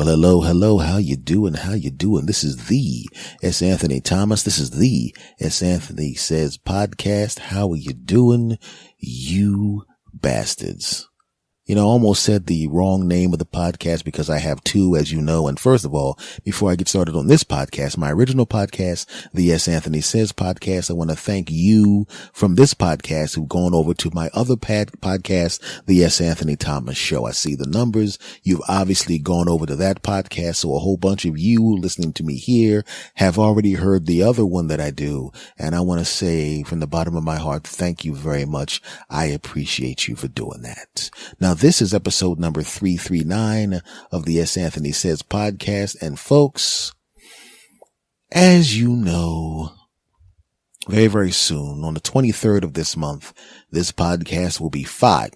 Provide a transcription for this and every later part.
Well, hello, hello. How you doing? How you doing? This is the S. Anthony Thomas. This is the S. Anthony Says podcast. How are you doing, you bastards? You know, I almost said the wrong name of the podcast because I have two, as you know. And first of all, before I get started on this podcast, my original podcast, the S. Anthony Says podcast, I want to thank you from this podcast who've gone over to my other podcast, the S. Anthony Thomas Show. I see the numbers. You've obviously gone over to that podcast. So a whole bunch of you listening to me here have already heard the other one that I do. And I want to say from the bottom of my heart, thank you very much. I appreciate you for doing that. Now, this is episode number 339 of the S. Anthony Says podcast. And folks, as you know, very, very soon, on the 23rd of this month, this podcast will be five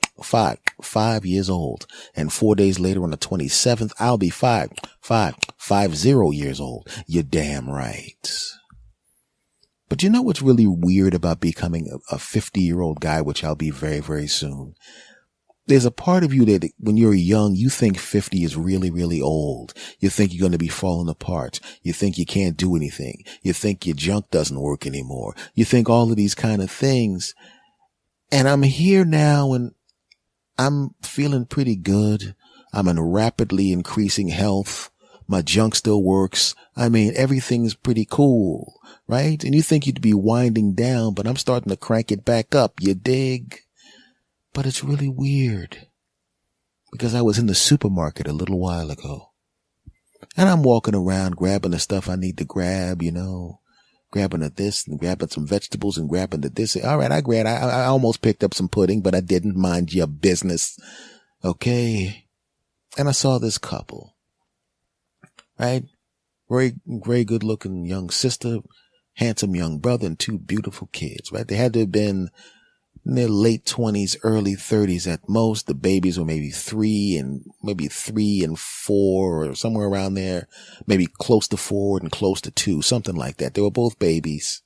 years old. And 4 days later on the 27th, I'll be 50 years old. You're damn right. But you know what's really weird about becoming a 50-year-old guy, which I'll be very, very soon? There's a part of you that when you're young, you think 50 is really, really old. You think you're going to be falling apart. You think you can't do anything. You think your junk doesn't work anymore. You think all of these kind of things. And I'm here now and I'm feeling pretty good. I'm in rapidly increasing health. My junk still works. I mean, everything's pretty cool, right? And you think you'd be winding down, but I'm starting to crank it back up. You dig? But it's really weird because I was in the supermarket a little while ago and I'm walking around grabbing the stuff I need to grab, you know, grabbing the this and grabbing some vegetables and grabbing the this. All right. I almost picked up some pudding, but I didn't. Mind your business. Okay. And I saw this couple, right? Very, very good looking young sister, handsome young brother and two beautiful kids, right? They had to have been in their late 20s, early 30s at most. The babies were maybe 3 and 4 or somewhere around there, maybe close to 4 and close to 2, something like that. They were both babies,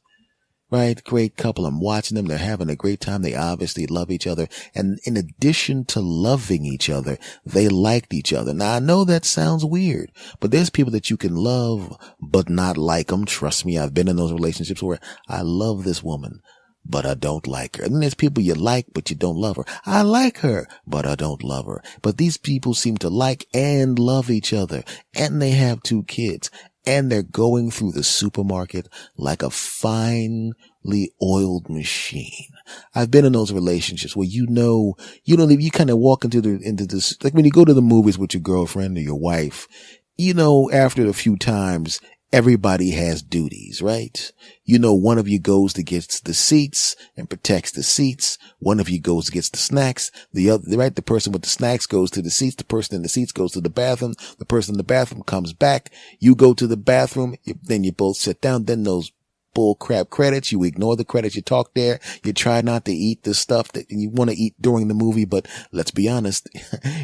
right? Great couple. I'm watching them. They're having a great time. They obviously love each other. And in addition to loving each other, they liked each other. Now, I know that sounds weird, but there's people that you can love, but not like them. Trust me. I've been in those relationships where I love this woman, but I don't like her. And then there's people you like, but you don't love her. I like her, but I don't love her. But these people seem to like and love each other. And they have 2 kids. And they're going through the supermarket like a finely oiled machine. I've been in those relationships where you kind of walk into this, like when you go to the movies with your girlfriend or your wife, you know, after a few times, everybody has duties, right? You know, one of you goes to get the seats and protects the seats. One of you goes to get the snacks. The other, right? The person with the snacks goes to the seats. The person in the seats goes to the bathroom. The person in the bathroom comes back. You go to the bathroom. Then you both sit down. Then those bull crap credits. You ignore the credits. You talk there. You try not to eat the stuff that you want to eat during the movie. But let's be honest.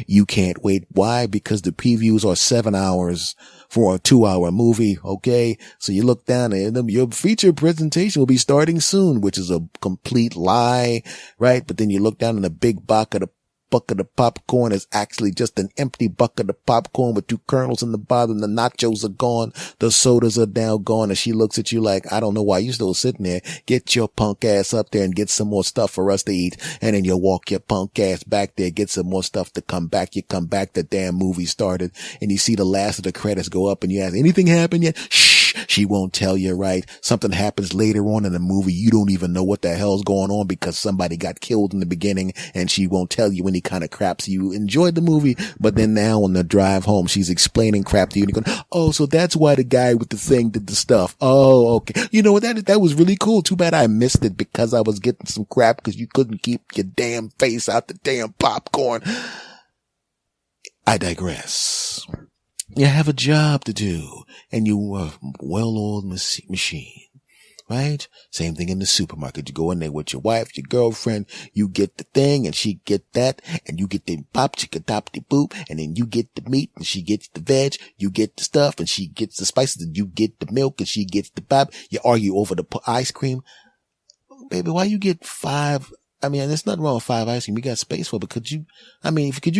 You can't wait. Why? Because the previews are 7 hours for a 2-hour movie. Okay. So you look down and your feature presentation will be starting soon, which is a complete lie, right? But then you look down and a big bucket of popcorn is actually just an empty bucket of popcorn with 2 kernels in the bottom. The nachos are gone. The sodas are now gone. And she looks at you like, I don't know why you're still sitting there. Get your punk ass up there and get some more stuff for us to eat. And then you walk your punk ass back there, get some more stuff to come back. You come back, the damn movie started and you see the last of the credits go up and you ask, anything happened yet? Shh. She won't tell you, right? Something happens later on in the movie. You don't even know what the hell's going on because somebody got killed in the beginning and she won't tell you any kind of crap. So you enjoyed the movie, but then now on the drive home, she's explaining crap to you and you're going, oh, so that's why the guy with the thing did the stuff. Oh, okay. You know what? That was really cool. Too bad I missed it because I was getting some crap because you couldn't keep your damn face out the damn popcorn. I digress. You have a job to do and you are a well-oiled machine, right? Same thing in the supermarket. You go in there with your wife, your girlfriend, you get the thing and she get that and you get the pop, chicka, top, the boop, and then you get the meat and she gets the veg, you get the stuff and she gets the spices and you get the milk and she gets the pop. You argue over the ice cream. Baby, why you get 5 I mean, there's nothing wrong with 5 ice cream. You got space for it, but could you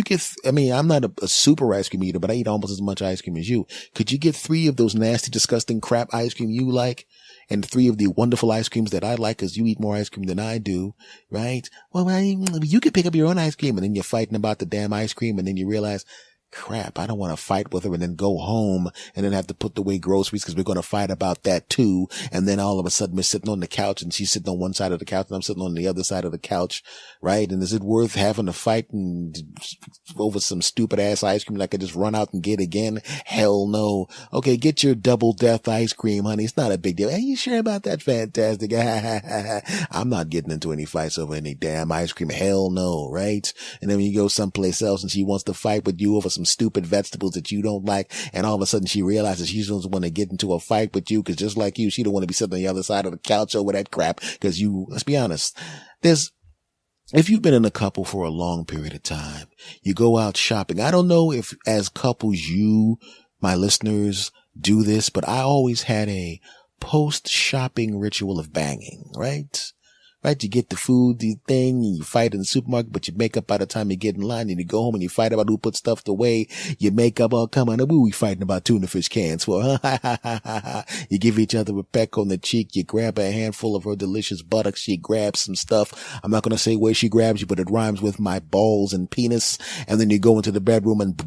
get, I'm not a super ice cream eater, but I eat almost as much ice cream as you. Could you get 3 of those nasty, disgusting crap ice cream you like? And 3 of the wonderful ice creams that I like, because you eat more ice cream than I do, right? Well, you could pick up your own ice cream, and then you're fighting about the damn ice cream, and then you realize, crap, I don't want to fight with her and then go home and then have to put away groceries because we're going to fight about that too. And then all of a sudden we're sitting on the couch and she's sitting on one side of the couch and I'm sitting on the other side of the couch, right? And is it worth having to fight over some stupid ass ice cream that I could just run out and get again? Hell no. Okay, get your double death ice cream, honey. It's not a big deal. Hey, you sure about that? Fantastic. I'm not getting into any fights over any damn ice cream. Hell no, right? And then when you go someplace else and she wants to fight with you over some stupid vegetables that you don't like, and all of a sudden she realizes she doesn't want to get into a fight with you because just like you, she don't want to be sitting on the other side of the couch over that crap because let's be honest, if you've been in a couple for a long period of time, you go out shopping. I don't know if as couples my listeners, do this, but I always had a post-shopping ritual of banging, right? Right? You get the food, the thing, and you fight in the supermarket, but you make up by the time you get in line, and you go home and you fight about who put stuff away. You make up, oh, come on, what are we fighting about tuna fish cans for? You give each other a peck on the cheek. You grab a handful of her delicious buttocks. She grabs some stuff. I'm not going to say where she grabs you, but it rhymes with my balls and penis. And then you go into the bedroom and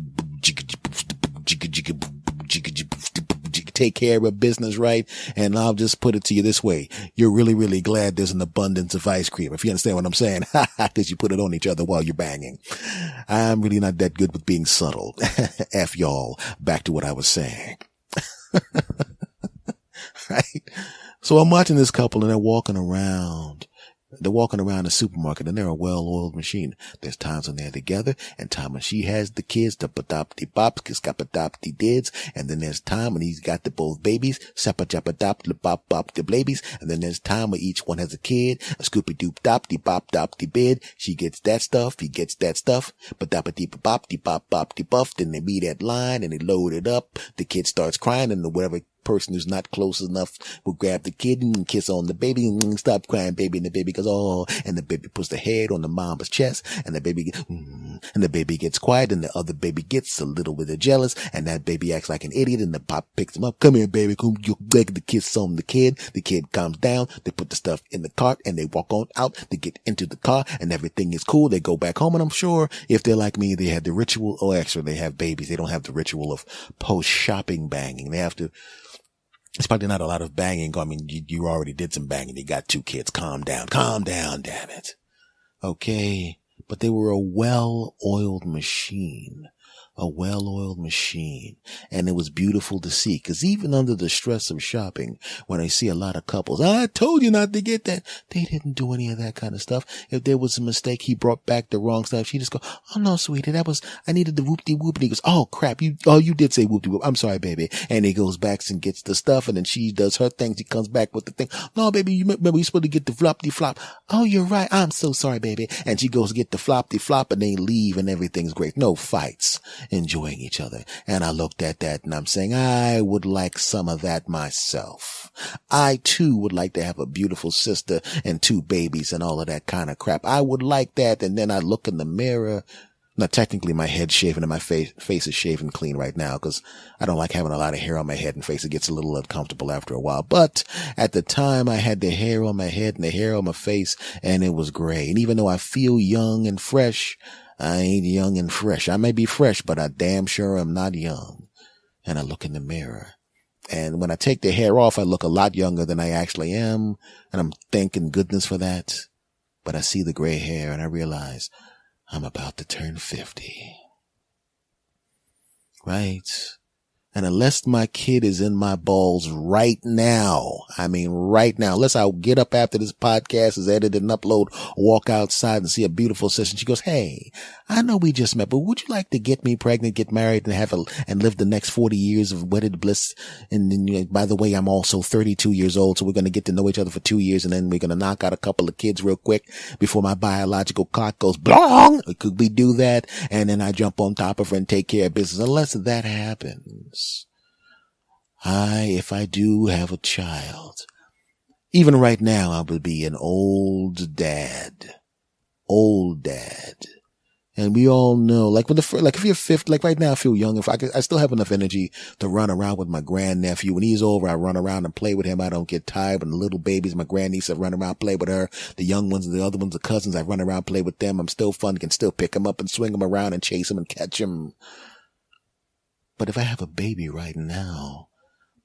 take care of her business, right? And I'll just put it to you this way. You're really, really glad there's an abundance of ice cream, if you understand what I'm saying, because you put it on each other while you're banging. I'm really not that good with being subtle. F y'all. Back to what I was saying. Right? So I'm watching this couple and they're walking around the supermarket and they're a well-oiled machine. There's times when they're together and time when she has the kids, the badop-de-bops, skap-a-dop-de-dids. And then there's time when he's got the both babies, sap-a-jap-a-dop-de-bop-bop-de-babies. And then there's time when each one has a kid, a scoopy-doop-dop-de-bop-dop-de-bid. She gets that stuff, he gets that stuff, ba-dop-a-dee-ba-bop-de-bop-bop-de-buff. Then they meet at line and they load it up. The kid starts crying and whatever person who's not close enough will grab the kid and kiss on the baby and stop crying, baby. And the baby goes, oh, and the baby puts the head on the mama's chest and the baby, and the baby gets quiet and the other baby gets a little bit jealous and that baby acts like an idiot and the pop picks him up. Come here, baby. Come, you beg the kiss on the kid. The kid calms down. They put the stuff in the cart and they walk on out. They get into the car and everything is cool. They go back home and I'm sure if they're like me, they have the ritual. Oh, actually, they have babies. They don't have the ritual of post-shopping banging. They have to. It's probably not a lot of banging. I mean, you already did some banging. You got 2 kids. Calm down, damn it. Okay. But they were a well-oiled machine. And it was beautiful to see. Cause even under the stress of shopping, when I see a lot of couples, I told you not to get that. They didn't do any of that kind of stuff. If there was a mistake, he brought back the wrong stuff. She just go, oh no, sweetie, I needed the whoop-de-whoop. And he goes, oh crap, you did say whoop-de-whoop. I'm sorry, baby. And he goes back and gets the stuff and then she does her thing. She comes back with the thing. No, baby, you remember you're supposed to get the flop-de-flop. Oh, you're right. I'm so sorry, baby. And she goes to get the flop-de-flop and they leave and everything's great. No fights. Enjoying each other. And I looked at that and I'm saying, I would like some of that myself. I too would like to have a beautiful sister and 2 babies and all of that kind of crap. I would like that. And then I look in the mirror. Now, technically my head's shaven and my face is shaven clean right now because I don't like having a lot of hair on my head and face. It gets a little uncomfortable after a while. But at the time I had the hair on my head and the hair on my face and it was gray. And even though I feel young and fresh, I ain't young and fresh. I may be fresh, but I damn sure am not young. And I look in the mirror. And when I take the hair off, I look a lot younger than I actually am. And I'm thanking goodness for that. But I see the gray hair and I realize I'm about to turn 50. Right? And unless my kid is in my balls right now, unless I get up after this podcast is edited and upload, walk outside and see a beautiful sister, she goes, hey, I know we just met, but would you like to get me pregnant, get married and live the next 40 years of wedded bliss? And then, by the way, I'm also 32 years old. So we're going to get to know each other for 2 years. And then we're going to knock out a couple of kids real quick before my biological clock goes blong. Could we do that? And then I jump on top of her and take care of business. Unless that happens. If I do have a child, even right now, I would be an old dad. old dad. And we all know, like if you're 50, like right now I feel young. I still have enough energy to run around with my grandnephew. When he's over, I run around and play with him. I don't get tired. When the little babies, my grandniece, I run around, play with her. The young ones, the other ones, the cousins, I run around, play with them. I'm still fun, can still pick them up and swing them around and chase them and catch them. But if I have a baby right now,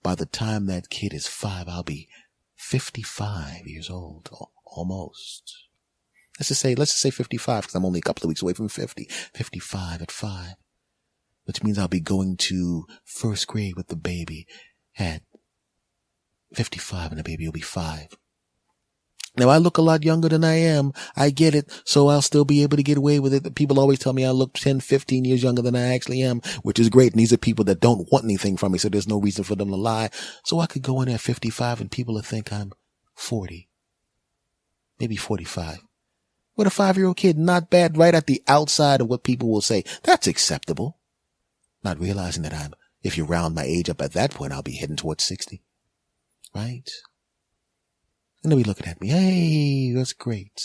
by the time that kid is 5, I'll be 55 years old, almost. Let's just say 55, because I'm only a couple of weeks away from 50. 55 at 5. Which means I'll be going to first grade with the baby at 55, and the baby will be 5. Now, I look a lot younger than I am. I get it, so I'll still be able to get away with it. People always tell me I look 10, 15 years younger than I actually am, which is great. And these are people that don't want anything from me, so there's no reason for them to lie. So I could go in there at 55 and people will think I'm 40, maybe 45. With a 5-year-old kid, not bad, right at the outside of what people will say. That's acceptable. Not realizing that if you round my age up at that point, I'll be heading towards 60. Right? And they'll be looking at me. Hey, that's great.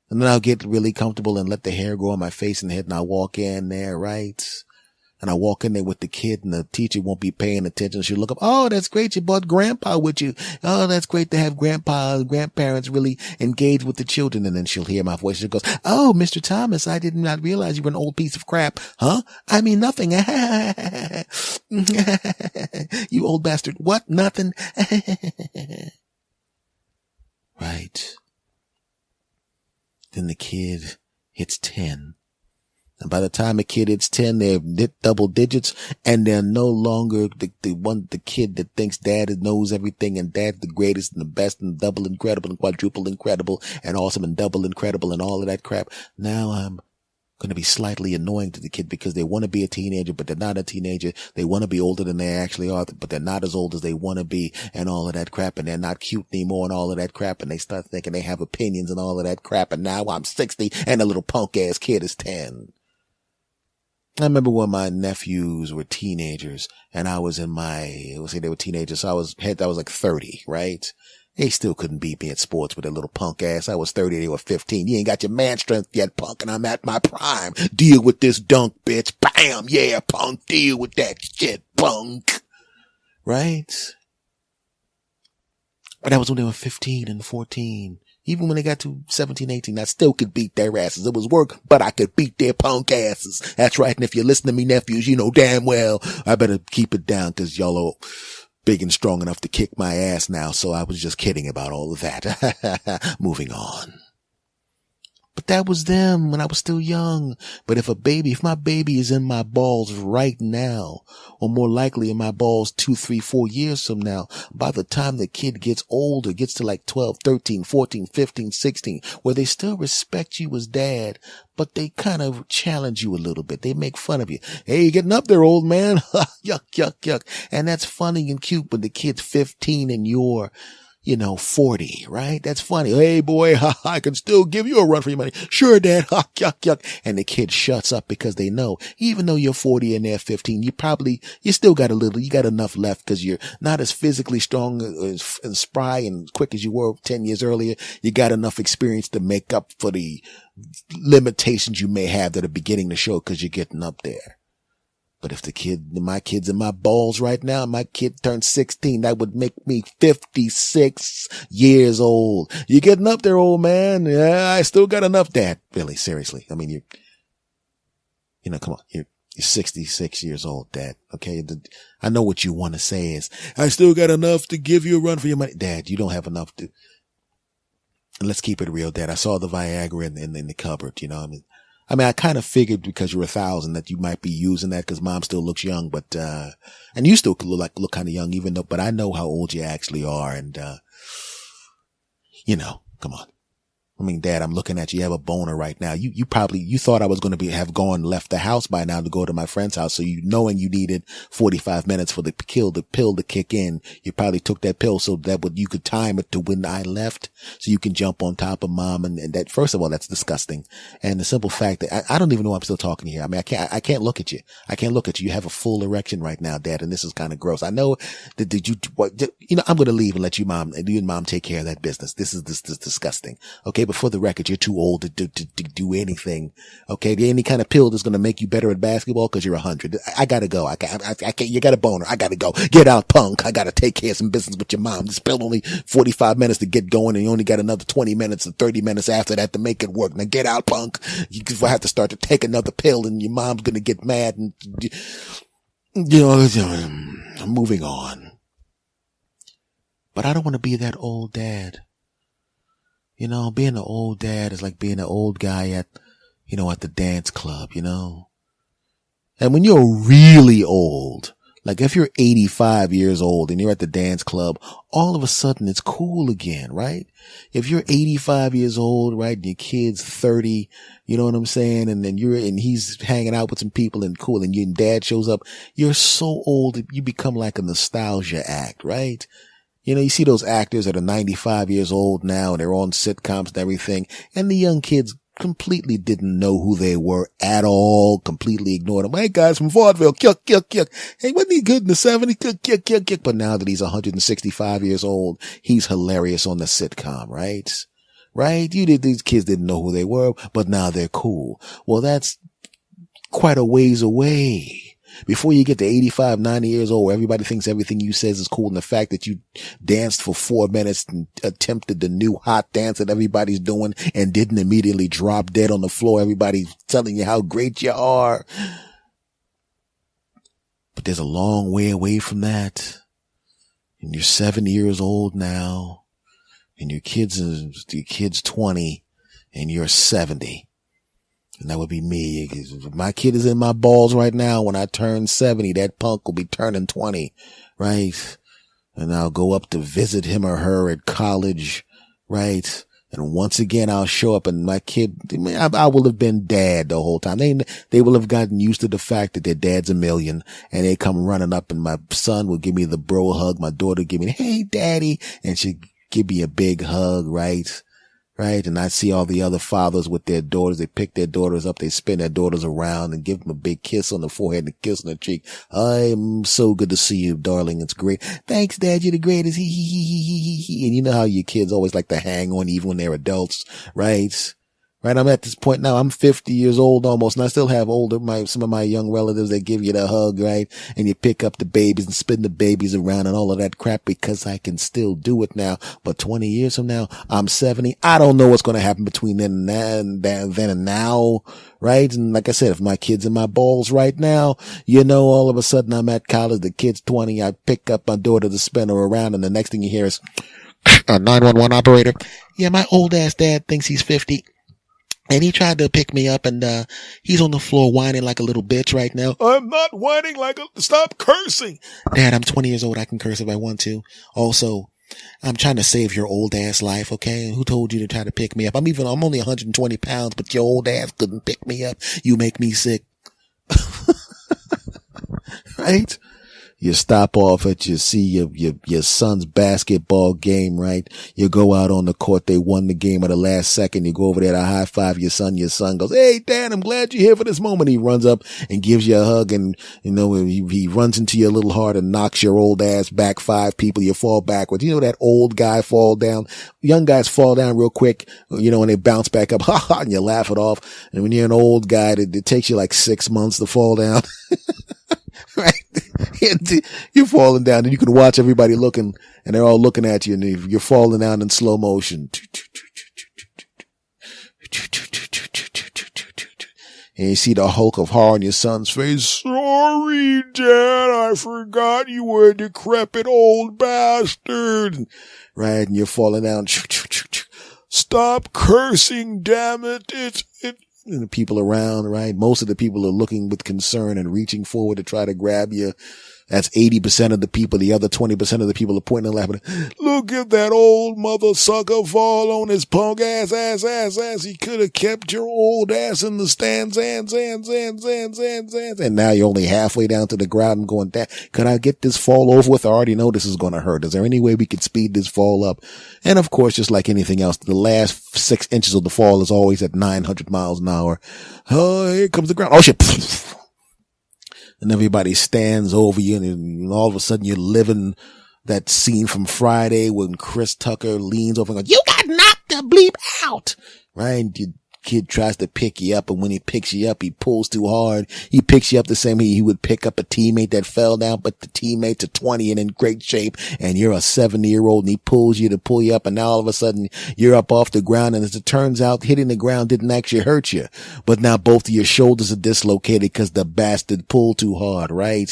And then I'll get really comfortable and let the hair grow on my face and head, and I'll walk in there, right? And I walk in there with the kid, and the teacher won't be paying attention. She'll look up. Oh, that's great. You brought grandpa with you. Oh, that's great to have grandparents really engage with the children. And then she'll hear my voice. She goes, oh, Mr. Thomas, I did not realize you were an old piece of crap. Huh? I mean, nothing. You old bastard. What? Nothing. Right. Then the kid hits 10. And by the time a kid hits 10, they've hit double digits, and they're no longer the kid that thinks dad knows everything and dad's the greatest and the best and double incredible and quadruple incredible and awesome and double incredible and all of that crap. Now I'm going to be slightly annoying to the kid because they want to be a teenager, but they're not a teenager. They want to be older than they actually are, but they're not as old as they want to be and all of that crap. And they're not cute anymore and all of that crap. And they start thinking they have opinions and all of that crap. And now I'm 60 and the little punk ass kid is 10. I remember when my nephews were teenagers and I was let's say they were teenagers. So I was like 30, right? They still couldn't beat me at sports with their little punk ass. I was 30, they were 15. You ain't got your man strength yet, punk, and I'm at my prime. Deal with this dunk, bitch. Bam! Yeah, punk. Deal with that shit, punk. Right? But that was when they were 15 and 14. Even when they got to 17, 18, I still could beat their asses. It was work, but I could beat their punk asses. That's right. And if you listen to me, nephews, you know damn well I better keep it down because y'all are big and strong enough to kick my ass now. So I was just kidding about all of that. Moving on. But that was them when I was still young. But if my baby is in my balls right now, or more likely in my balls 2, 3, 4 years from now, by the time the kid gets older, gets to like 12, 13, 14, 15, 16, where they still respect you as dad, but they kind of challenge you a little bit. They make fun of you. Hey, you getting up there, old man? Yuck, yuck, yuck. And that's funny and cute when the kid's 15 and you're 40, right? That's funny. Hey, boy, I can still give you a run for your money. Sure, Dad. Yuck, yuck. And the kid shuts up because they know, even though you're 40 and they're 15, you still got you got enough left because you're not as physically strong and spry and quick as you were 10 years earlier. You got enough experience to make up for the limitations you may have that are beginning to show because you're getting up there. But if my kid's in my balls right now, my kid turned 16, that would make me 56 years old. You getting up there, old man? Yeah, I still got enough, Dad. Really, seriously. I mean, come on. You're 66 years old, Dad. Okay. I know what you want to say is, I still got enough to give you a run for your money. Dad, you don't have enough to. And let's keep it real, Dad. I saw the Viagra in the cupboard, I kind of figured because you're 1,000 that you might be using that because mom still looks young, but, and you still look kind of young but I know how old you actually are. And, come on. Dad, I'm looking at you. You have a boner right now. You thought I was going to have left the house by now to go to my friend's house. So knowing you needed 45 minutes for the pill to kick in, you probably took that pill so that you could time it to when I left so you can jump on top of mom. And that, first of all, that's disgusting. And the simple fact that I don't even know why I'm still talking here. I can't look at you. I can't look at you. You have a full erection right now, Dad. And this is kind of gross. I know that I'm going to leave and let you and mom take care of that business. This is disgusting. Okay. but for the record, you're too old to do anything. Okay. Any kind of pill that's going to make you better at basketball because you're 100. I gotta go. I can't, you got a boner. I gotta go. Get out, punk. I gotta take care of some business with your mom. This pill only 45 minutes to get going, and you only got another 20 minutes or 30 minutes after that to make it work. Now get out, punk. You have to start to take another pill, and your mom's going to get mad, and I'm moving on. But I don't want to be that old dad. Being an old dad is like being an old guy at the dance club, And when you're really old, like if you're 85 years old and you're at the dance club, all of a sudden it's cool again, right? If you're 85 years old, right, and your kid's 30, you know what I'm saying? And then he's hanging out with some people and cool, and your dad shows up, you're so old that you become like a nostalgia act, right? You see those actors that are 95 years old now and they're on sitcoms and everything, and the young kids completely didn't know who they were at all, completely ignored them. Hey, guys from vaudeville, kyuk, kyuk, kyuk. Hey, wasn't he good in the 70s? Kyuk, kyuk, kyuk, kyuk. But now that he's 165 years old, he's hilarious on the sitcom, right? Right? These kids didn't know who they were, but now they're cool. Well, that's quite a ways away. Before you get to 85, 90 years old, everybody thinks everything you says is cool. And the fact that you danced for 4 minutes and attempted the new hot dance that everybody's doing and didn't immediately drop dead on the floor. Everybody's telling you how great you are. But there's a long way away from that. And you're 7 years old now, and your kid's 20 and you're 70. And that would be me. My kid is in my balls right now. When I turn 70, that punk will be turning 20, right? And I'll go up to visit him or her at college, right? And once again, I'll show up, and my kid, I will have been dad the whole time. They will have gotten used to the fact that their dad's a million, and they come running up, and my son will give me the bro hug. My daughter give me, hey, daddy. And she'll give me a big hug, right? Right. And I see all the other fathers with their daughters. They pick their daughters up. They spin their daughters around and give them a big kiss on the forehead and a kiss on the cheek. I'm so good to see you, darling. It's great. Thanks, Dad. You're the greatest. He. And you know how your kids always like to hang on even when they're adults, right? Right. I'm at this point now. I'm 50 years old almost, and I still have some of my young relatives that give you the hug, right? And you pick up the babies and spin the babies around and all of that crap, because I can still do it now. But 20 years from now, I'm 70. I don't know what's going to happen between then and now, right? And like I said, if my kid's in my balls right now, all of a sudden I'm at college, the kid's 20, I pick up my daughter to spin her around, and the next thing you hear is a 911 operator. Yeah, my old ass dad thinks he's 50. And he tried to pick me up, and he's on the floor whining like a little bitch right now. I'm not whining stop cursing. Dad, I'm 20 years old. I can curse if I want to. Also, I'm trying to save your old ass life, okay? Who told you to try to pick me up? I'm only 120 pounds, but your old ass couldn't pick me up. You make me sick. Right? You stop off at your son's basketball game, right? You go out on the court. They won the game at the last second. You go over there to high five your son. Your son goes, hey, Dad, I'm glad you're here for this moment. He runs up and gives you a hug, and, he runs into your little heart and knocks your old ass back 5 people. You fall backwards. That old guy fall down. Young guys fall down real quick, and they bounce back up, and you laugh it off. And when you're an old guy, it takes you like 6 months to fall down. Right? You're falling down, and you can watch everybody looking, and they're all looking at you, and you're falling down in slow motion. And you see the hulk of horror on your son's face. Sorry, Dad, I forgot you were a decrepit old bastard. Right? And you're falling down. Stop cursing, damn it. And the people around, right? Most of the people are looking with concern and reaching forward to try to grab you. That's 80% of the people. The other 20% of the people are pointing and laughing. Look at that old mother sucker fall on his punk ass. He could have kept your old ass in the stands. And now you're only halfway down to the ground and going, could I get this fall over with? I already know this is going to hurt. Is there any way we could speed this fall up? And of course, just like anything else, the last 6 inches of the fall is always at 900 miles an hour. Oh, here comes the ground. Oh shit. And everybody stands over you, and all of a sudden you're living that scene from Friday when Chris Tucker leans over and goes, you got knocked the bleep out. Right? Your kid tries to pick you up, and when he picks you up, he pulls too hard. He picks you up the same way he would pick up a teammate that fell down, but the teammate's a 20 and in great shape, and you're a 70-year-old, and he pulls you to pull you up, and now all of a sudden you're up off the ground, and as it turns out, hitting the ground didn't actually hurt you. But now both of your shoulders are dislocated because the bastard pulled too hard, right?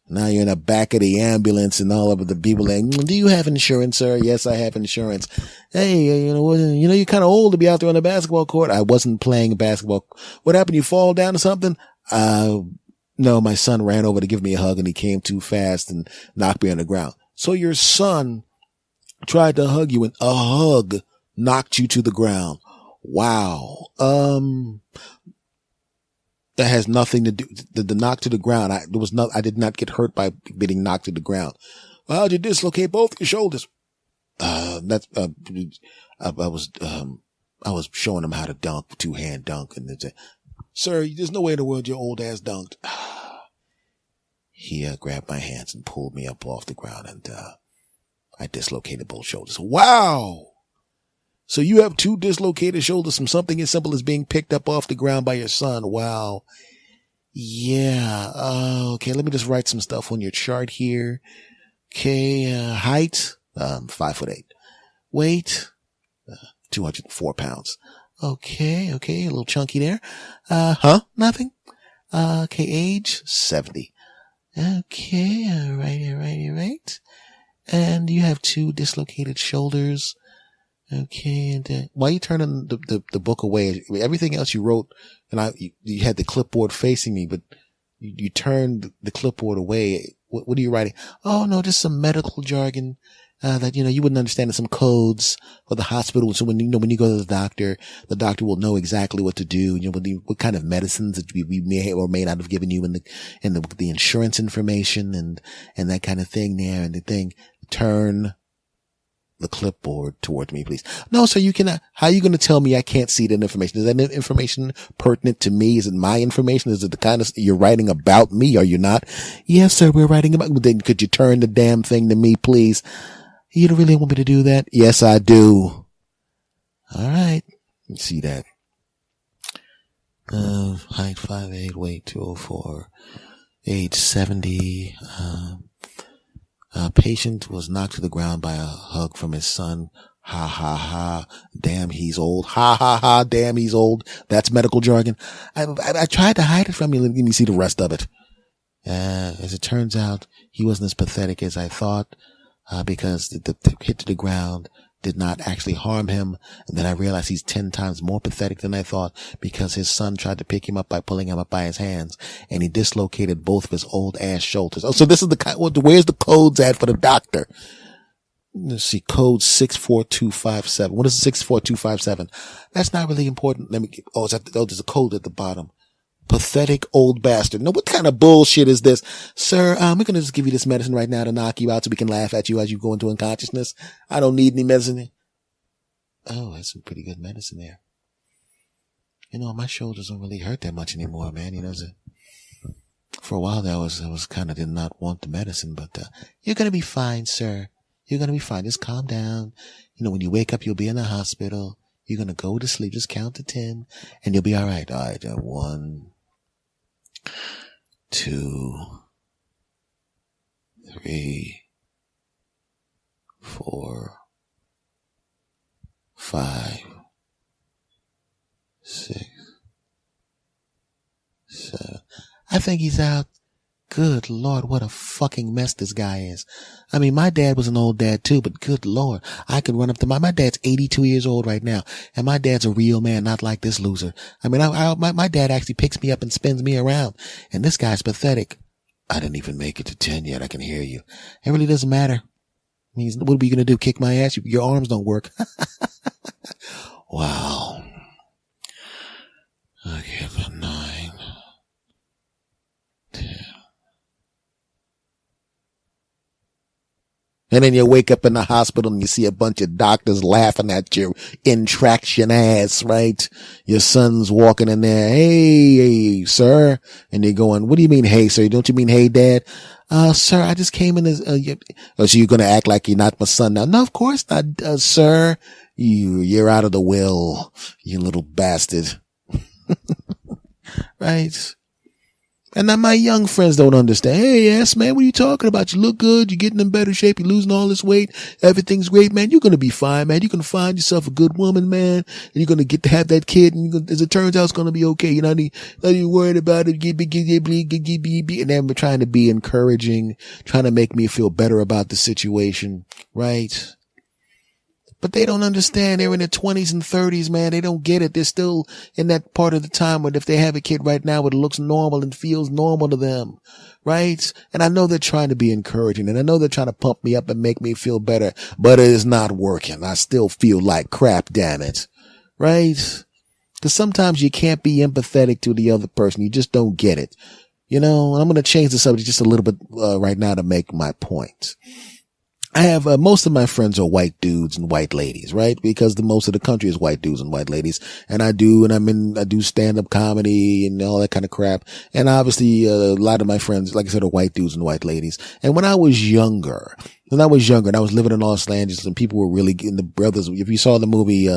Now you're in the back of the ambulance, and all of the people like, do you have insurance, sir? Yes, I have insurance. Hey, you're kind of old to be out there on the basketball court. I wasn't playing basketball. What happened? You fall down or something? No, my son ran over to give me a hug, and he came too fast and knocked me on the ground. So your son tried to hug you, and a hug knocked you to the ground. Wow. That has nothing to do, the knock to the ground. I did not get hurt by being knocked to the ground. Well, how'd you dislocate both your shoulders? I was showing him how to dunk, two-hand dunk, and they said, sir, there's no way in the world your old ass dunked. He grabbed my hands and pulled me up off the ground, and I dislocated both shoulders. Wow! So you have two dislocated shoulders from something as simple as being picked up off the ground by your son. Wow. Yeah. Okay. Let me just write some stuff on your chart here. Okay. Height, 5'8". Weight, 204 pounds. Okay. A little chunky there. Nothing. Okay. Age, 70. Okay. Right. And you have two dislocated shoulders. Okay, and why are you turning the book away? Everything else you wrote, and you had the clipboard facing me, but you turned the clipboard away. What are you writing? Oh no, just some medical jargon that you wouldn't understand, some codes for the hospital. So when you go to the doctor will know exactly what to do. What kind of medicines that we may or may not have given you in the insurance information and that kind of thing there. And the thing, turn the clipboard towards me, please. No, sir, you cannot. How are you going to tell me I can't see that information? Is that information pertinent to me? Is it my information? Is it the kind of, you're writing about me? Are you not? Yes, sir, we're writing about, then could you turn the damn thing to me, please? You don't really want me to do that? Yes, I do. All right. Let's see that. Height 5'8", weight 204, age 70, patient was knocked to the ground by a hug from his son. Ha ha ha. Damn, he's old. Ha ha ha. Damn, he's old. That's medical jargon. I tried to hide it from you. Let me see the rest of it. As it turns out, he wasn't as pathetic as I thought, because the hit to the ground did not actually harm him. And then I realized he's 10 times more pathetic than I thought, because his son tried to pick him up by pulling him up by his hands, and he dislocated both of his old ass shoulders. Oh, so this is where's the codes at for the doctor? Let's see, code 64257. What is 64257? That's not really important. There's a code at the bottom. Pathetic old bastard. Now, what kind of bullshit is this? Sir, we're going to just give you this medicine right now to knock you out so we can laugh at you as you go into unconsciousness. I don't need any medicine. Oh, that's some pretty good medicine there. My shoulders don't really hurt that much anymore, man. For a while there, I was kind of did not want the medicine, but, you're going to be fine, sir. You're going to be fine. Just calm down. When you wake up, you'll be in the hospital. You're going to go to sleep. Just count to 10 and you'll be all right. All right. 1, 2, 3, 4, 5, 6, 7. I think he's out. Good Lord, what a fucking mess this guy is. I mean, my dad was an old dad too, but good Lord, I could run up to my dad's 82 years old right now, and my dad's a real man, not like this loser. I mean, my dad actually picks me up and spins me around, and this guy's pathetic. I didn't even make it to 10 yet. I can hear you. It really doesn't matter. I mean, what are you going to do? Kick my ass? Your arms don't work. Wow. Okay, for 9, 10. And then you wake up in the hospital and you see a bunch of doctors laughing at your intraction ass, right? Your son's walking in there. Hey, sir. And they're going, what do you mean, hey, sir? Don't you mean, hey, dad? Sir, I just came in as, so you're going to act like you're not my son now? No, of course not, sir. You're out of the will, you little bastard. Right? And now my young friends don't understand. Hey, yes, man, what are you talking about? You look good. You're getting in better shape. You're losing all this weight. Everything's great, man. You're going to be fine, man. You're going to find yourself a good woman, man. And you're going to get to have that kid. And as it turns out, it's going to be okay. You're not even worried about it. And then we're trying to be encouraging, trying to make me feel better about the situation, right? But they don't understand. They're in their 20s and 30s, man. They don't get it. They're still in that part of the time where if they have a kid right now, it looks normal and feels normal to them, right? And I know they're trying to be encouraging, and I know they're trying to pump me up and make me feel better, but it is not working. I still feel like crap, damn it, right? Because sometimes you can't be empathetic to the other person. You just don't get it, and I'm going to change the subject just a little bit right now to make my point. I have, most of my friends are white dudes and white ladies, right? Because most of the country is white dudes and white ladies. And I do stand-up comedy and all that kind of crap. And obviously, a lot of my friends, like I said, are white dudes and white ladies. And when I was younger, and I was living in Los Angeles, and people were really getting the brothers. If you saw the movie,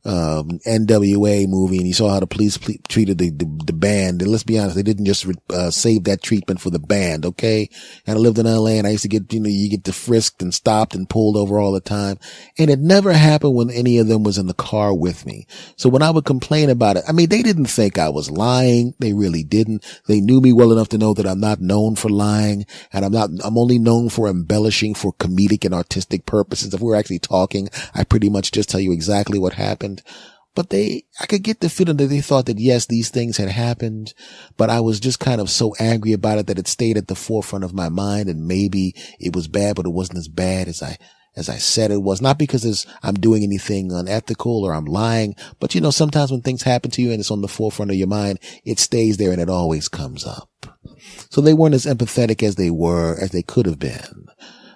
NWA movie, and you saw how the police treated the band. And let's be honest, they didn't just save that treatment for the band, okay? And I lived in LA, and I used to get, you get frisked and stopped and pulled over all the time. And it never happened when any of them was in the car with me. So when I would complain about it, they didn't think I was lying. They really didn't. They knew me well enough to know that I'm not known for lying, and I'm only known for embellishing for comedic and artistic purposes. If we're actually talking, I pretty much just tell you exactly what happened. But I could get the feeling that they thought that, yes, these things had happened, but I was just kind of so angry about it that it stayed at the forefront of my mind, and maybe it was bad, but it wasn't as bad as I said it was. Not because I'm doing anything unethical or I'm lying, but sometimes when things happen to you and it's on the forefront of your mind, it stays there and it always comes up. So they weren't as empathetic as they could have been.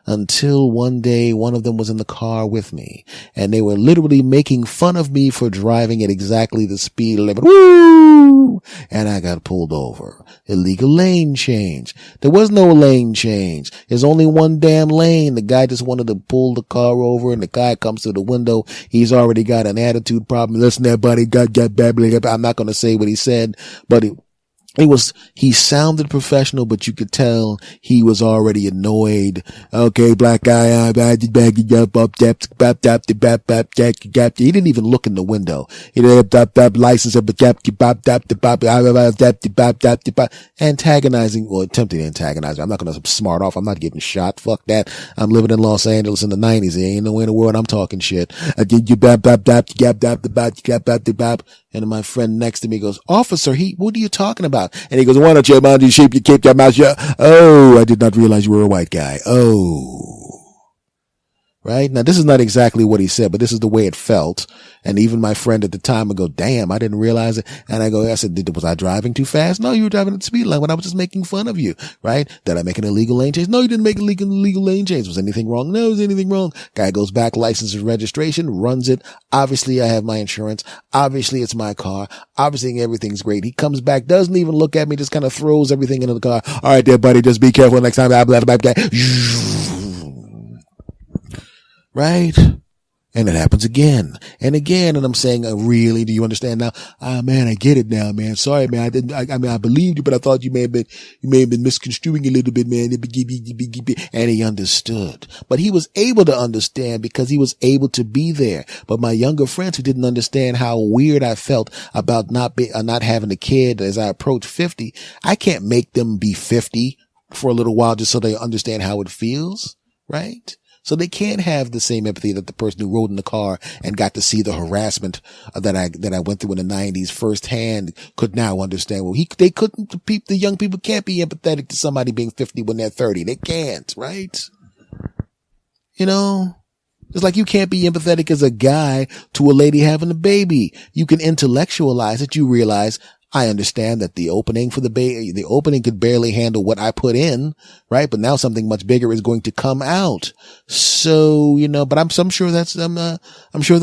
Until one day, one of them was in the car with me, and they were literally making fun of me for driving at exactly the speed limit. Woo! And I got pulled over. Illegal lane change. There was no lane change. There's only one damn lane. The guy just wanted to pull the car over, and the guy comes to the window. He's already got an attitude problem. Listen there, buddy. I'm not going to say what he said, but he sounded professional, but you could tell he was already annoyed. Okay, black guy, he didn't even look in the window. He license, antagonizing, or attempting to antagonize. I'm not going to smart off. I'm not getting shot. Fuck that. I'm living in Los Angeles in the 90s. There ain't no way in the world I'm talking shit. And my friend next to me goes, "Officer, what are you talking about?" And he goes, "Why don't you mind you sheep? You keep your mouth shut." Oh, I did not realize you were a white guy. Oh. Right? Now, this is not exactly what he said, but this is the way it felt. And even my friend at the time would go, "Damn, I didn't realize it." And I said, "Was I driving too fast?" "No, you were driving at the speed limit when I was just making fun of you." Right? "Did I make an illegal lane change?" "No, you didn't make an illegal lane change." "Was anything wrong?" "No, was anything wrong?" Guy goes back, license and registration, runs it. Obviously, I have my insurance. Obviously, it's my car. Obviously, everything's great. He comes back, doesn't even look at me, just kind of throws everything into the car. "All right there, buddy, just be careful next time." Right? And it happens again and again. And I'm saying, really? Do you understand now? Man, I get it now, man. Sorry, man. I believed you, but I thought you may have been misconstruing a little bit, man. And he understood, but he was able to understand because he was able to be there. But my younger friends who didn't understand how weird I felt about not having a kid as I approached 50, I can't make them be 50 for a little while just so they understand how it feels. Right? So they can't have the same empathy that the person who rode in the car and got to see the harassment that I went through in the 90s firsthand could now understand. Well, the young people can't be empathetic to somebody being 50 when they're 30. They can't, right? It's like you can't be empathetic as a guy to a lady having a baby. You can intellectualize it. You realize, I understand that the opening for the opening could barely handle what I put in, right? But now something much bigger is going to come out. So, but I'm sure that's uncomfortable. I'm sure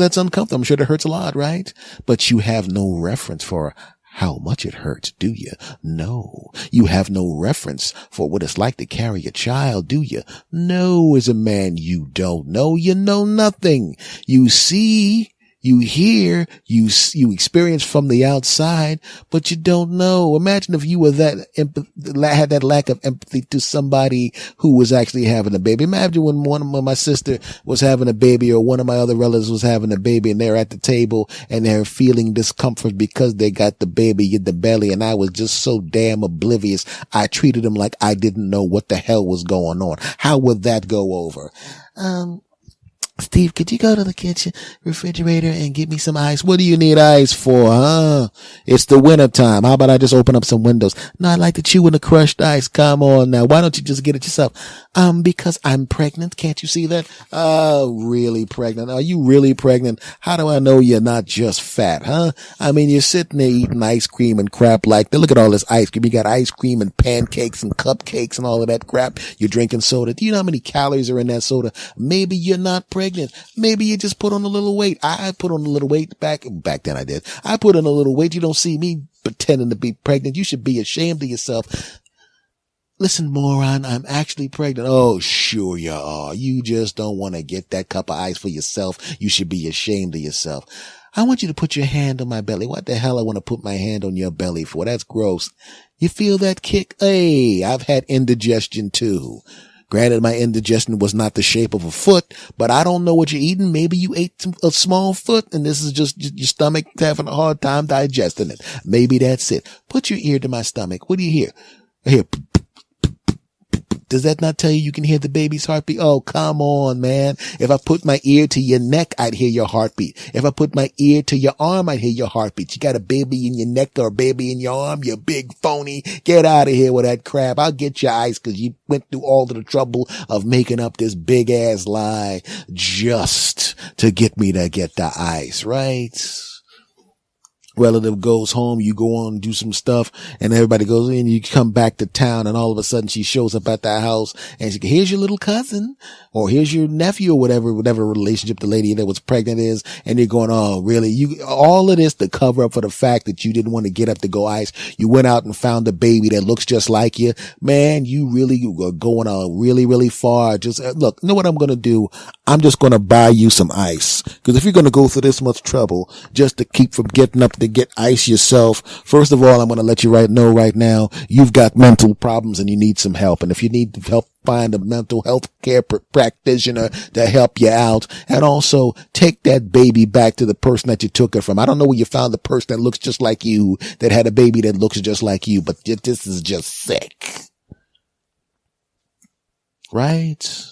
that hurts a lot, right? But you have no reference for how much it hurts, do you? No. You have no reference for what it's like to carry a child, do you? No, as a man, you don't know. You know nothing. You see, you hear, you experience from the outside, but you don't know. Imagine if you were had that lack of empathy to somebody who was actually having a baby. Imagine when my sister was having a baby, or one of my other relatives was having a baby, and they're at the table and they're feeling discomfort because they got the baby in the belly, and I was just so damn oblivious. I treated them like I didn't know what the hell was going on. How would that go over? Steve, could you go to the kitchen refrigerator and get me some ice? What do you need ice for, huh? It's the winter time. How about I just open up some windows? No, I like to chew in the crushed ice. Come on now. Why don't you just get it yourself? Because I'm pregnant. Can't you see that? Oh, really pregnant? Are you really pregnant? How do I know you're not just fat, huh? I mean, you're sitting there eating ice cream and crap like that. Look at all this ice cream. You got ice cream and pancakes and cupcakes and all of that crap. You're drinking soda. Do you know how many calories are in that soda? Maybe you're not pregnant. Maybe you just put on a little weight. I put on a little weight back then I did. I put on a little weight. You don't see me pretending to be pregnant. You should be ashamed of yourself. Listen, moron, I'm actually pregnant. Oh, sure you are. You just don't want to get that cup of ice for yourself. You should be ashamed of yourself. I want you to put your hand on my belly. What the hell I want to put my hand on your belly for? That's gross. You feel that kick? Hey, I've had indigestion too. Granted, my indigestion was not the shape of a foot, but I don't know what you're eating. Maybe you ate a small foot and this is just your stomach having a hard time digesting it. Maybe that's it. Put your ear to my stomach. What do you hear? Here. Does that not tell you can hear the baby's heartbeat? Oh, come on, man. If I put my ear to your neck, I'd hear your heartbeat. If I put my ear to your arm, I'd hear your heartbeat. You got a baby in your neck or a baby in your arm, you big phony. Get out of here with that crap. I'll get your ice because you went through all of the trouble of making up this big ass lie just to get me to get the ice, right? Relative goes home, you go on and do some stuff, and everybody goes in, you come back to town, and all of a sudden she shows up at the house, and she goes, here's your little cousin, or here's your nephew, or whatever relationship the lady that was pregnant is, and you're going, oh, really? All of this to cover up for the fact that you didn't want to get up to go ice. You went out and found a baby that looks just like you. Man, you really are going on really, really far. Just, look, you know what I'm going to do? I'm just going to buy you some ice. Because if you're going to go through this much trouble just to keep from getting up to get ice yourself, first of all, I'm going to let you know right now, you've got mental problems and you need some help. And if you need help, find a mental health care practitioner to help you out. And also take that baby back to the person that you took it from. I don't know where you found the person that looks just like you, that had a baby that looks just like you, but this is just sick. Right?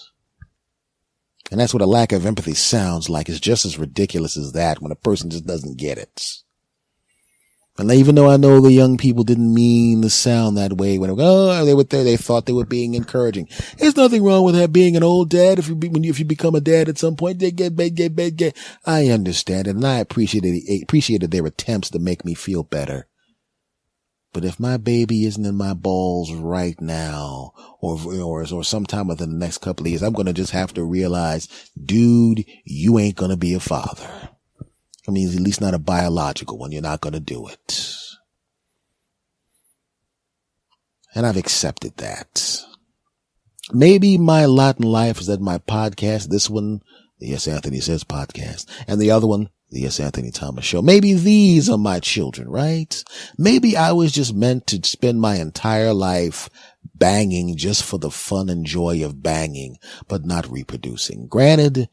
And that's what a lack of empathy sounds like. It's just as ridiculous as that when a person just doesn't get it. And even though I know the young people didn't mean to sound that way when they were there, they thought they were being encouraging. There's nothing wrong with that being an old dad. If you become a dad at some point, they get. I understand it, and I appreciated their attempts to make me feel better. But if my baby isn't in my balls right now, or sometime within the next couple of years, I'm going to just have to realize, dude, you ain't going to be a father. I mean, at least not a biological one. You're not going to do it. And I've accepted that. Maybe my lot in life is that my podcast, this one, the Yes Anthony Says podcast, and the other one, the Yes Anthony Thomas Show. Maybe these are my children, right? Maybe I was just meant to spend my entire life banging just for the fun and joy of banging, but not reproducing. Granted,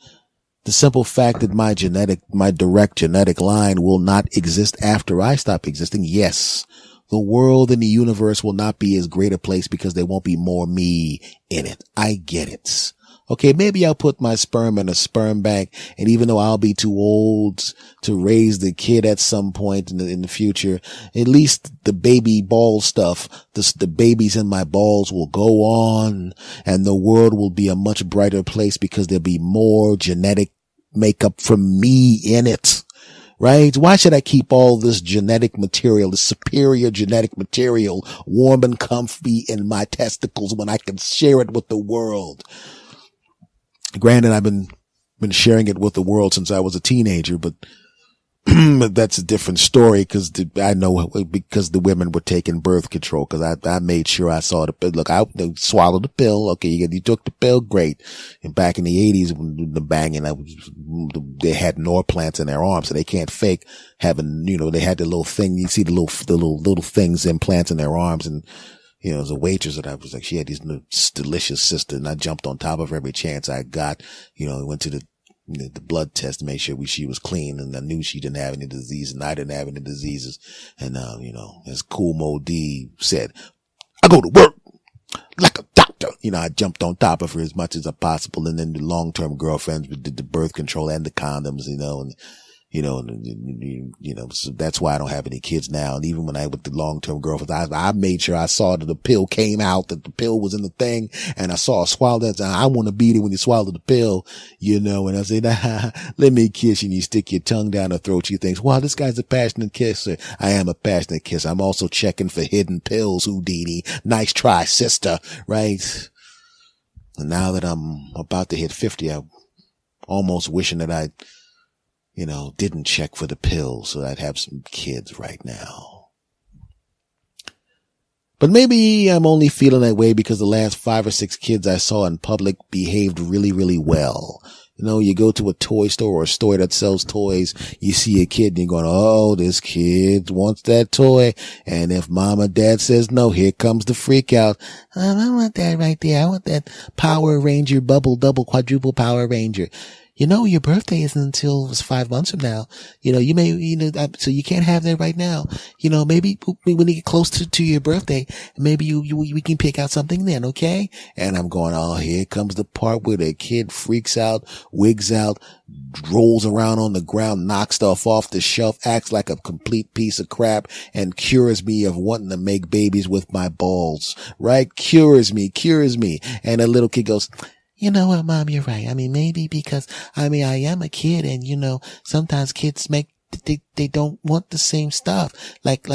the simple fact that my direct genetic line will not exist after I stop existing. Yes, the world and the universe will not be as great a place because there won't be more me in it. I get it. Okay, maybe I'll put my sperm in a sperm bank, and even though I'll be too old to raise the kid at some point in the future, at least the baby ball stuff, the babies in my balls will go on, and the world will be a much brighter place because there'll be more genetic makeup from me in it. Right? Why should I keep all this genetic material, this superior genetic material, warm and comfy in my testicles when I can share it with the world? Granted, I've been sharing it with the world since I was a teenager, but That's a different story because I know because the women were taking birth control because I made sure I saw the pill. Look, I swallowed the pill. Okay, you took the pill, great. And back in the 80s, when the banging, they had Norplants in their arms, so they can't fake having, they had the little thing. You see the little things, implants in their arms, and as a waitress that I was like, she had these delicious sister, and I jumped on top of her every chance I got. Went to the blood test to make sure she was clean, and I knew she didn't have any disease and I didn't have any diseases. And, as Cool Mo D said, I go to work like a doctor. I jumped on top of her as much as possible. And then the long-term girlfriends did the birth control and the condoms, so that's why I don't have any kids now. And even when with the long-term girlfriends, I made sure I saw that the pill came out, that the pill was in the thing, and I saw her swallow that. I want to be there when you swallow the pill, and I said, let me kiss you, and you stick your tongue down her throat. She thinks, wow, this guy's a passionate kisser. I am a passionate kisser. I'm also checking for hidden pills, Houdini. Nice try, sister, right? And now that I'm about to hit 50, I'm almost wishing that I didn't check for the pills so I'd have some kids right now. But maybe I'm only feeling that way because the last 5 or 6 kids I saw in public behaved really, really well. You go to a toy store or a store that sells toys, you see a kid and you're going, oh, this kid wants that toy. And if mom or dad says no, here comes the freak out. I want that right there. I want that Power Ranger double quadruple Power Ranger. Your birthday isn't until 5 months from now. You may, so you can't have that right now. Maybe when you get close to your birthday, maybe we can pick out something then, okay? And I'm going, oh, here comes the part where the kid freaks out, wigs out, rolls around on the ground, knocks stuff off the shelf, acts like a complete piece of crap, and cures me of wanting to make babies with my balls, right? Cures me. And a little kid goes, you know what, Mom, you're right. I mean, maybe because, I am a kid and, sometimes kids they don't want the same stuff. Like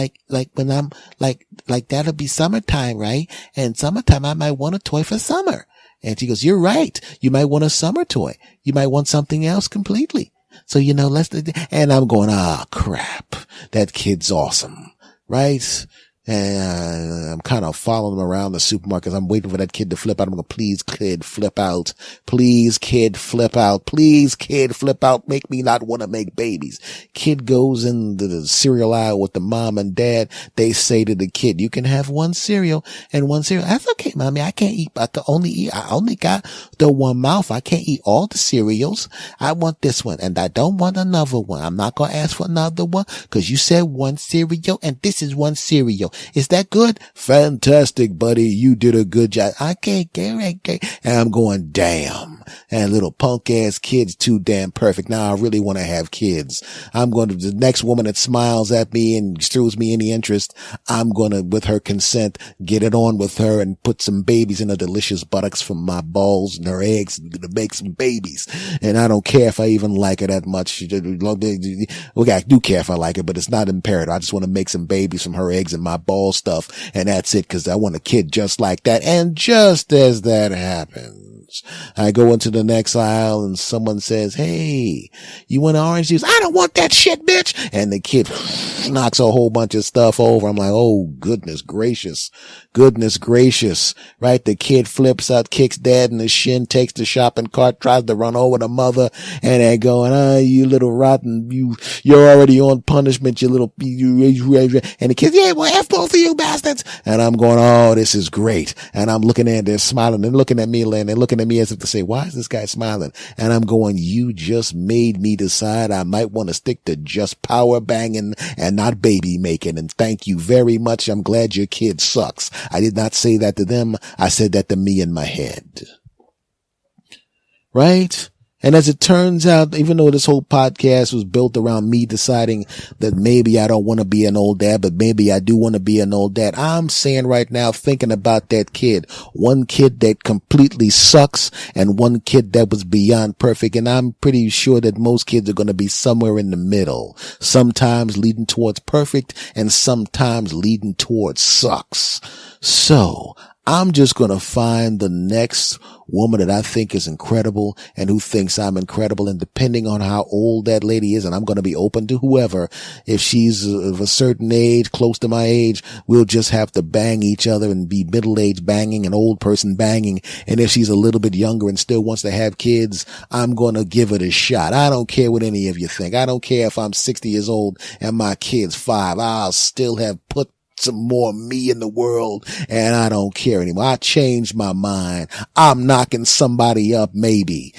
when I'm, like that'll be summertime, right? And summertime, I might want a toy for summer. And she goes, you're right. You might want a summer toy. You might want something else completely. So, and I'm going, crap. That kid's awesome, right? And I'm kind of following him around the supermarket. I'm waiting for that kid to flip out. I'm going, please, kid, flip out. Please, kid, flip out. Please, kid, flip out. Make me not want to make babies. Kid goes into the cereal aisle with the mom and dad. They say to the kid, you can have one cereal and one cereal. That's okay, Mommy. I can't eat. I only got the one mouth. I can't eat all the cereals. I want this one and I don't want another one. I'm not going to ask for another one because you said one cereal and this is one cereal. Is that good? Fantastic, buddy. You did a good job. Okay. And I'm going, damn. And little punk ass kids too damn perfect. Now I really want to have kids. I'm going to, the next woman that smiles at me and throws me any interest, I'm going to, with her consent, get it on with her and put some babies in her delicious buttocks from my balls and her eggs to make some babies. And I don't care if I even like her that much. Okay, I do care if I like her, but it's not imperative. I just want to make some babies from her eggs and my ball stuff. And that's it, because I want a kid just like that. And just as that happens, I go into the next aisle and someone says, hey, you want orange juice? I don't want that shit, bitch. And the kid knocks a whole bunch of stuff over. I'm like, oh, goodness gracious, right? The kid flips out, kicks dad in the shin, takes the shopping cart, tries to run over the mother, and they're going, you little rotten, you're already on punishment, and the kids, yeah, well, F both of you bastards. And I'm going, oh, this is great. And I'm looking at, they're smiling, they're looking at me, and they're looking at me as if to say, why is this guy smiling? And I'm going, you just made me decide I might want to stick to just power banging and not baby making. And thank you very much. I'm glad your kid sucks. I did not say that to them. I said that to me in my head. Right? And as it turns out, even though this whole podcast was built around me deciding that maybe I don't want to be an old dad, but maybe I do want to be an old dad, I'm saying right now, thinking about that kid, one kid that completely sucks and one kid that was beyond perfect. And I'm pretty sure that most kids are going to be somewhere in the middle, sometimes leading towards perfect and sometimes leading towards sucks. So I'm just going to find the next woman that I think is incredible and who thinks I'm incredible. And depending on how old that lady is, and I'm going to be open to whoever, if she's of a certain age, close to my age, we'll just have to bang each other and be middle-aged banging, an old person banging. And if she's a little bit younger and still wants to have kids, I'm going to give it a shot. I don't care what any of you think. I don't care if I'm 60 years old and my kid's 5. I'll still have put some more me in the world, and I don't care anymore. I changed my mind. I'm knocking somebody up, maybe.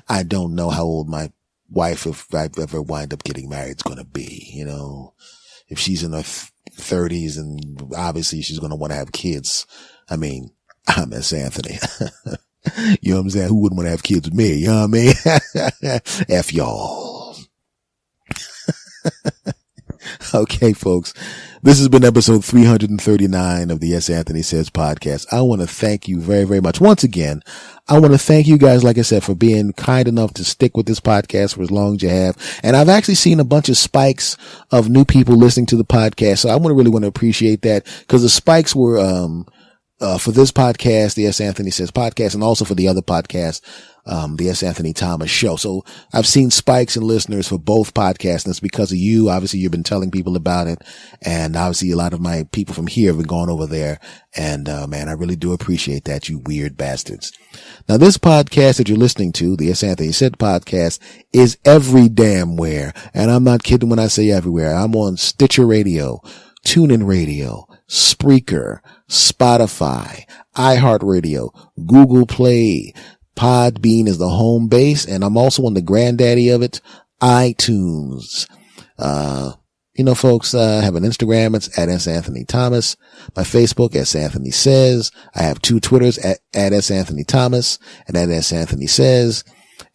I don't know how old my wife, if I ever wind up getting married, is going to be. You know, if she's in her 30s, and obviously she's going to want to have kids. I mean, I'm S. Anthony. You know what I'm saying? Who wouldn't want to have kids with me? You know what I mean? F y'all. Okay, folks. This has been episode 339 of the S. Anthony Says podcast. I want to thank you very, very much. Once again, I want to thank you guys, like I said, for being kind enough to stick with this podcast for as long as you have. And I've actually seen a bunch of spikes of new people listening to the podcast. So I really want to appreciate that, because the spikes were, for this podcast, the S. Anthony Says podcast, and also for the other podcast, the S. Anthony Thomas Show. So I've seen spikes in listeners for both podcasts, and it's because of you. Obviously, you've been telling people about it. And obviously, a lot of my people from here have been going over there. And, man, I really do appreciate that, you weird bastards. Now, this podcast that you're listening to, the S. Anthony Said podcast, is every damn where. And I'm not kidding when I say everywhere. I'm on Stitcher Radio, TuneIn Radio, Spreaker, Spotify, iHeartRadio, Google Play. Podbean is the home base, and I'm also on the granddaddy of it, iTunes. You know, folks, I have an Instagram. It's at S. Anthony Thomas. My Facebook, S. Anthony Says. I have 2 Twitters, at S. Anthony Thomas and at S. Anthony Says.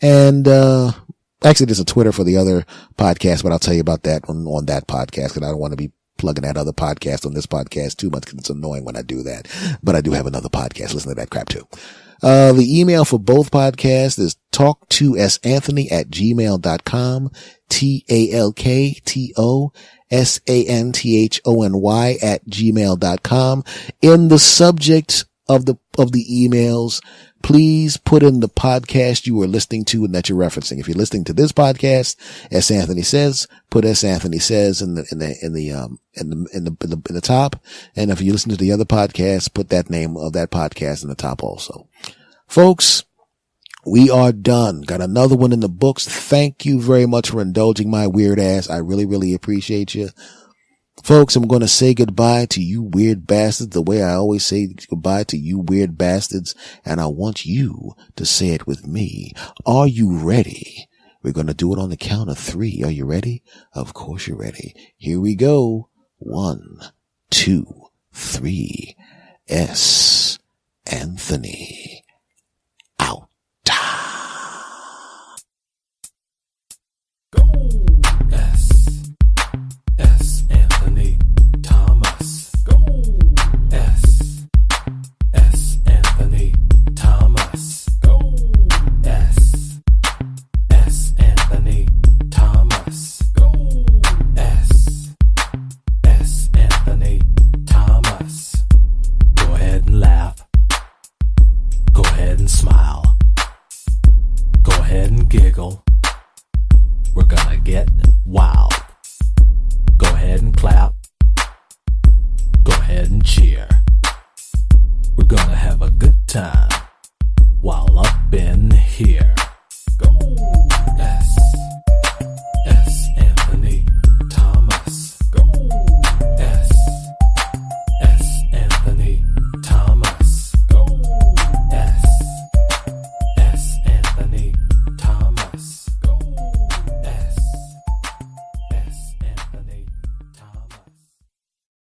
And, actually there's a Twitter for the other podcast, but I'll tell you about that on that podcast, because I don't want to be plugging that other podcast on this podcast too much, because it's annoying when I do that. But I do have another podcast. Listen to that crap too. The email for both podcasts is talktosanthony@gmail.com, talktosanthony@gmail.com. In the subject of the emails, please put in the podcast you are listening to and that you're referencing. If you're listening to this podcast, S. Anthony Says, put S. Anthony Says in the top. And if you listen to the other podcast, put that name of that podcast in the top also. Folks, we are done. Got another one in the books. Thank you very much for indulging my weird ass. I really, really appreciate you. Folks, I'm going to say goodbye to you weird bastards the way I always say goodbye to you weird bastards. And I want you to say it with me. Are you ready? We're going to do it on the count of 3. Are you ready? Of course you're ready. Here we go. 1, 2, 3. S. Anthony. Out. Go! S. Anthony Thomas. Go! S. Anthony Thomas. Go! S. Anthony Thomas. Go! S. Anthony Thomas. Go ahead and laugh. Go ahead and smile. Go ahead and giggle. We're gonna get wild. Go ahead and clap. Go ahead and cheer. We're gonna have a good time while up in here.